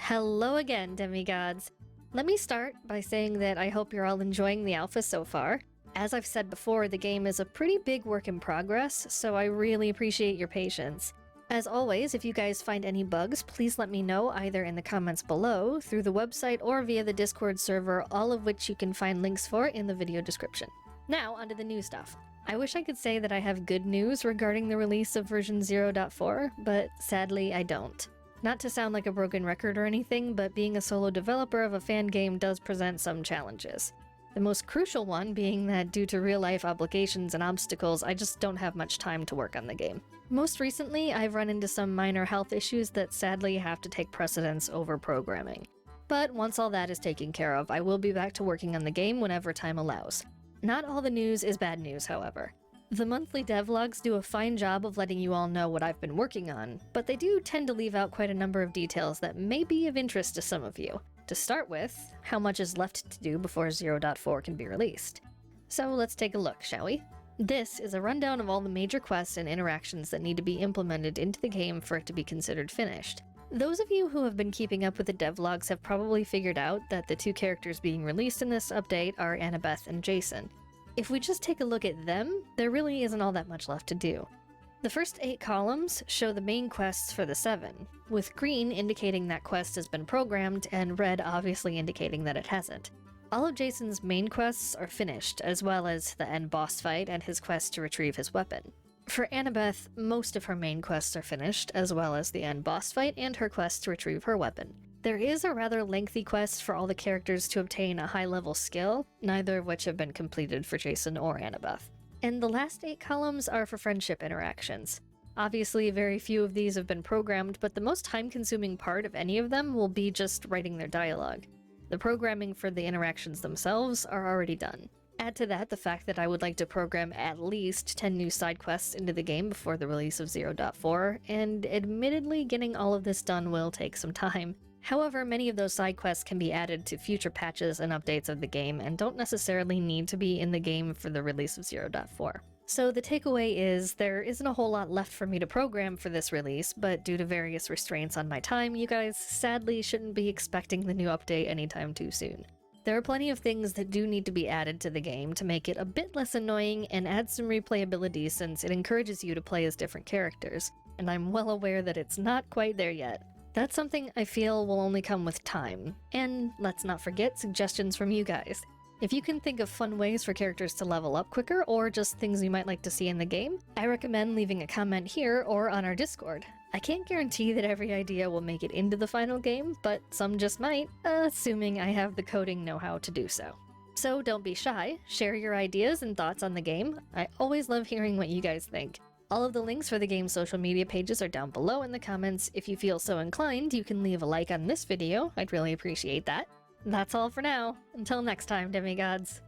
Hello again, demigods. Let me start by saying that I hope you're all enjoying the alpha so far. As I've said before, the game is a pretty big work in progress, so I really appreciate your patience. As always, if you guys find any bugs, please let me know either in the comments below, through the website, or via the Discord server, all of which you can find links for in the video description. Now, onto the new stuff. I wish I could say that I have good news regarding the release of version 0.4, but sadly I don't. Not to sound like a broken record or anything, but being a solo developer of a fan game does present some challenges. The most crucial one being that due to real-life obligations and obstacles, I just don't have much time to work on the game. Most recently, I've run into some minor health issues that sadly have to take precedence over programming. But once all that is taken care of, I will be back to working on the game whenever time allows. Not all the news is bad news, however. The monthly devlogs do a fine job of letting you all know what I've been working on, but they do tend to leave out quite a number of details that may be of interest to some of you. To start with, how much is left to do before 0.4 can be released. So let's take a look, shall we? This is a rundown of all the major quests and interactions that need to be implemented into the game for it to be considered finished. Those of you who have been keeping up with the devlogs have probably figured out that the two characters being released in this update are Annabeth and Jason. If we just take a look at them, there really isn't all that much left to do. The first 8 columns show the main quests for the 7, with green indicating that quest has been programmed and red obviously indicating that it hasn't. All of Jason's main quests are finished, as well as the end boss fight and his quest to retrieve his weapon. For Annabeth, most of her main quests are finished, as well as the end boss fight and her quest to retrieve her weapon. There is a rather lengthy quest for all the characters to obtain a high-level skill, neither of which have been completed for Jason or Annabeth. And the last 8 columns are for friendship interactions. Obviously, very few of these have been programmed, but the most time-consuming part of any of them will be just writing their dialogue. The programming for the interactions themselves are already done. Add to that the fact that I would like to program at least 10 new side quests into the game before the release of 0.4, and admittedly getting all of this done will take some time. However, many of those side quests can be added to future patches and updates of the game and don't necessarily need to be in the game for the release of 0.4. So the takeaway is, there isn't a whole lot left for me to program for this release, but due to various restraints on my time, you guys sadly shouldn't be expecting the new update anytime too soon. There are plenty of things that do need to be added to the game to make it a bit less annoying and add some replayability since it encourages you to play as different characters, and I'm well aware that it's not quite there yet. That's something I feel will only come with time. And let's not forget suggestions from you guys. If you can think of fun ways for characters to level up quicker, or just things you might like to see in the game, I recommend leaving a comment here or on our Discord. I can't guarantee that every idea will make it into the final game, but some just might, assuming I have the coding know-how to do so. So don't be shy, share your ideas and thoughts on the game. I always love hearing what you guys think. All of the links for the game's social media pages are down below in the comments. If you feel so inclined, you can leave a like on this video. I'd really appreciate that. That's all for now. Until next time, demigods.